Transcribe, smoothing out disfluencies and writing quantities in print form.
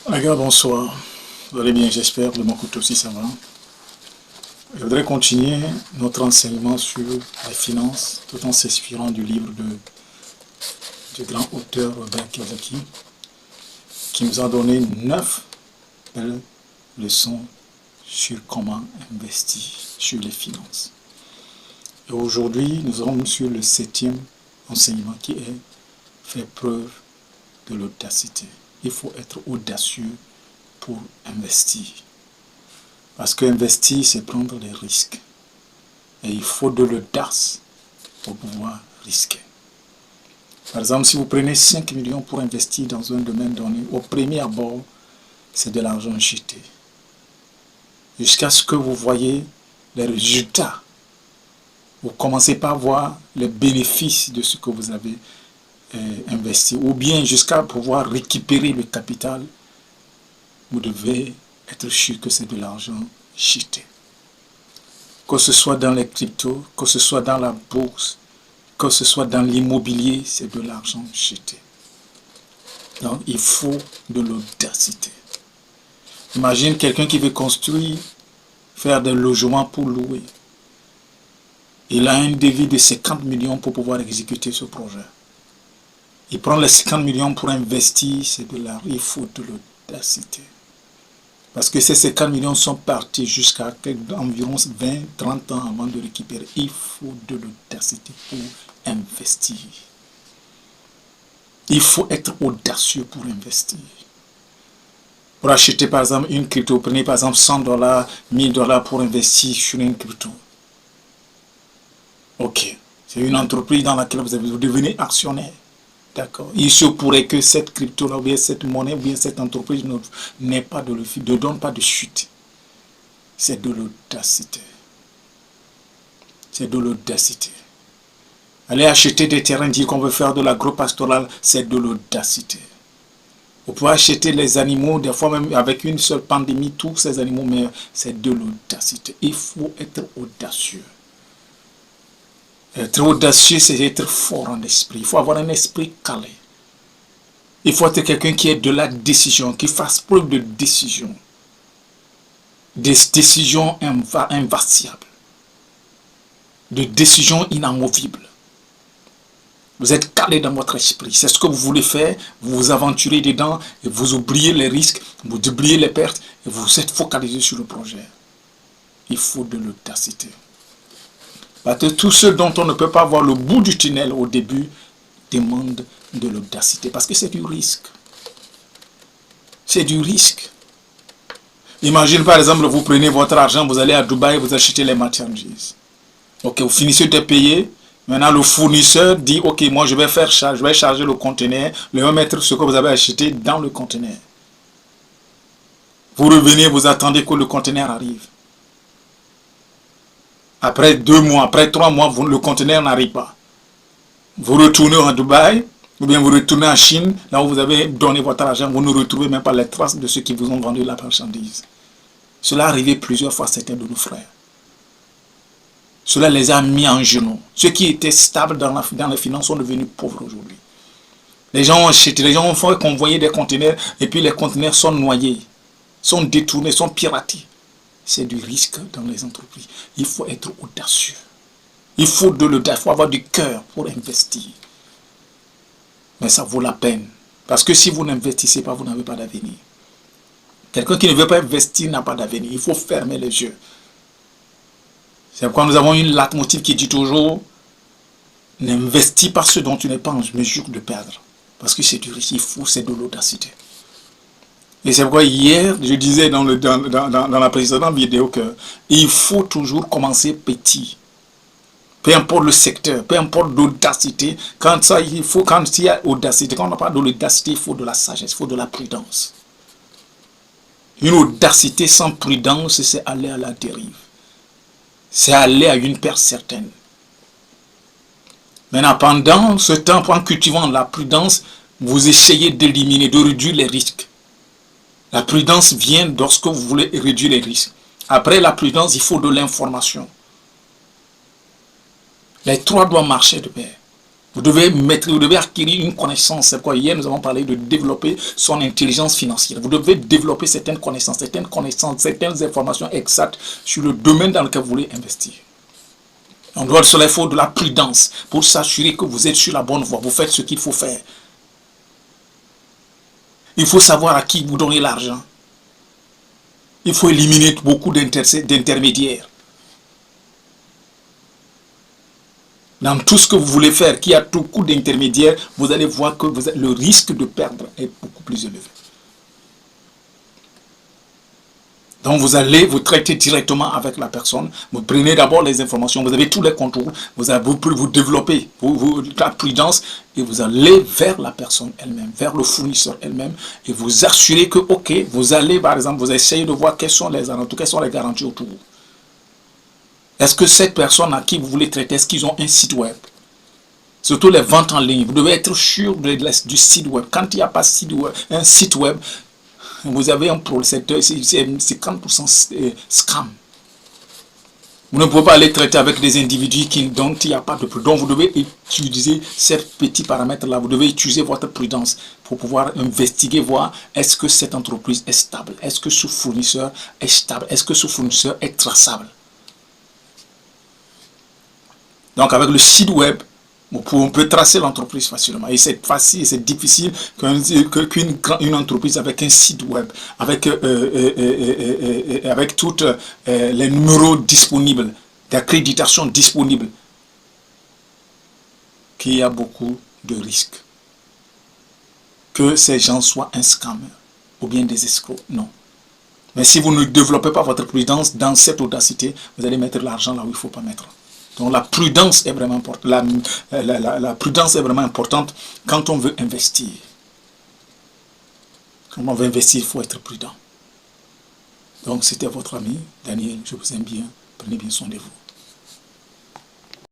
Les gars, bonsoir. Vous allez bien, j'espère. De mon côté aussi, ça va. Je voudrais continuer notre enseignement sur les finances, tout en s'inspirant du livre du grand auteur Robert Kiyosaki, qui nous a donné 9 belles leçons sur comment investir sur les finances. Et aujourd'hui, nous sommes sur le 7e enseignement qui est faire preuve de l'audacité. Il faut être audacieux pour investir. Parce qu'investir, c'est prendre des risques. Et il faut de l'audace pour pouvoir risquer. Par exemple, si vous prenez 5 millions pour investir dans un domaine donné, au premier abord, c'est de l'argent jeté. Jusqu'à ce que vous voyez les résultats. Vous commencez par voir les bénéfices de ce que vous avez investi. Ou bien jusqu'à pouvoir récupérer le capital, vous devez être sûr que c'est de l'argent jeté. Que ce soit dans les cryptos, que ce soit dans la bourse, que ce soit dans l'immobilier, c'est de l'argent jeté. Donc, il faut de l'audacité. Imagine quelqu'un qui veut construire, faire des logements pour louer. Il a un devis de 50 millions pour pouvoir exécuter ce projet. Il prend les 50 millions pour investir, c'est de l'argent. Il faut de l'audacité. Parce que ces 50 millions sont partis jusqu'à environ 20-30 ans avant de récupérer. Il faut de l'audacité pour investir. Il faut être audacieux pour investir. Pour acheter par exemple une crypto, prenez par exemple $100, $1000 pour investir sur une crypto. Ok, c'est une entreprise dans laquelle vous devenez actionnaire. D'accord. Il se pourrait que cette crypto-là, ou bien cette monnaie, ou bien cette entreprise ne donne pas de chute. C'est de l'audacité. C'est de l'audacité. Aller acheter des terrains, dire qu'on veut faire de l'agro-pastoral, c'est de l'audacité. Vous pouvez acheter les animaux, des fois même avec une seule pandémie, tous ces animaux meurent, c'est de l'audacité. Il faut être audacieux. Être audacieux, c'est être fort en esprit. Il faut avoir un esprit calé. Il faut être quelqu'un qui ait de la décision, qui fasse preuve de décision. Des décisions invariables. De décisions inamovibles. Vous êtes calé dans votre esprit. C'est ce que vous voulez faire. Vous vous aventurez dedans et vous oubliez les risques, vous oubliez les pertes et vous êtes focalisé sur le projet. Il faut de l'audacité. Parce que tout ce dont on ne peut pas voir le bout du tunnel au début demande de l'audacité. Parce que c'est du risque. C'est du risque. Imagine par exemple, vous prenez votre argent, vous allez à Dubaï, vous achetez les marchandises. Ok, vous finissez de payer. Maintenant, le fournisseur dit, ok, moi je vais charger le conteneur, je vais mettre ce que vous avez acheté dans le conteneur. Vous revenez, vous attendez que le conteneur arrive. Après 2 mois, après 3 mois, le conteneur n'arrive pas. Vous retournez à Dubaï, ou bien vous retournez en Chine, là où vous avez donné votre argent, vous ne retrouvez même pas les traces de ceux qui vous ont vendu la marchandise. Cela est arrivé plusieurs fois à certains de nos frères. Cela les a mis en genoux. Ceux qui étaient stables dans les finances sont devenus pauvres aujourd'hui. Les gens ont acheté, les gens ont fait convoyer des conteneurs, et puis les conteneurs sont noyés, sont détournés, sont piratés. C'est du risque dans les entreprises. Il faut être audacieux. Il faut avoir du cœur pour investir. Mais ça vaut la peine. Parce que si vous n'investissez pas, vous n'avez pas d'avenir. Quelqu'un qui ne veut pas investir n'a pas d'avenir. Il faut fermer les yeux. C'est pourquoi nous avons une leitmotiv qui dit toujours n'investis pas ce dont tu n'es pas en mesure de perdre. Parce que c'est du risque. C'est de l'audacité. Et c'est pourquoi hier, je disais dans la précédente vidéo qu'il faut toujours commencer petit. Peu importe le secteur, peu importe l'audacité, quand il y a audacité, quand on parle de l'audacité, il faut de la sagesse, il faut de la prudence. Une audacité sans prudence, c'est aller à la dérive. C'est aller à une perte certaine. Maintenant, pendant ce temps, en cultivant la prudence, vous essayez d'éliminer, de réduire les risques. La prudence vient lorsque vous voulez réduire les risques. Après la prudence, il faut de l'information. Les trois doivent marcher de pair. Vous devez acquérir une connaissance. C'est quoi? Hier, nous avons parlé de développer son intelligence financière. Vous devez développer certaines connaissances, certaines informations exactes sur le domaine dans lequel vous voulez investir. On doit, cela, il faut de la prudence pour s'assurer que vous êtes sur la bonne voie. Vous faites ce qu'il faut faire. Il faut savoir à qui vous donnez l'argent. Il faut éliminer beaucoup d'intermédiaires. Dans tout ce que vous voulez faire, qui a tout coup d'intermédiaires, vous allez voir que le risque de perdre est beaucoup plus élevé. Donc vous allez vous traiter directement avec la personne, vous prenez d'abord les informations, vous avez tous les contours, vous développez la prudence et vous allez vers la personne elle-même, vers le fournisseur elle-même et vous assurez que, ok, vous allez par exemple, vous essayez de voir quelles sont les garanties autour. Est-ce que cette personne à qui vous voulez traiter, est-ce qu'ils ont un site web? Surtout les ventes en ligne, vous devez être sûr du site web. Quand il n'y a pas un site web, vous avez un problème, c'est 50% scam. Vous ne pouvez pas aller traiter avec des individus dont il n'y a pas de prudence. Donc vous devez utiliser ces petits paramètres-là. Vous devez utiliser votre prudence pour pouvoir investiguer, voir est-ce que cette entreprise est stable, est-ce que ce fournisseur est stable, est-ce que ce fournisseur est traçable. Donc avec le site web, on peut tracer l'entreprise facilement. Et c'est facile, c'est difficile qu'une entreprise avec un site web, avec toutes les numéros disponibles, d'accréditation disponibles, qu'il y a beaucoup de risques. Que ces gens soient un scammer ou bien des escrocs, non. Mais si vous ne développez pas votre prudence dans cette audacité, vous allez mettre l'argent là où il ne faut pas mettre. Donc la prudence est vraiment importante. La prudence est vraiment importante quand on veut investir. Quand on veut investir, il faut être prudent. Donc c'était votre ami Daniel. Je vous aime bien. Prenez bien soin de vous.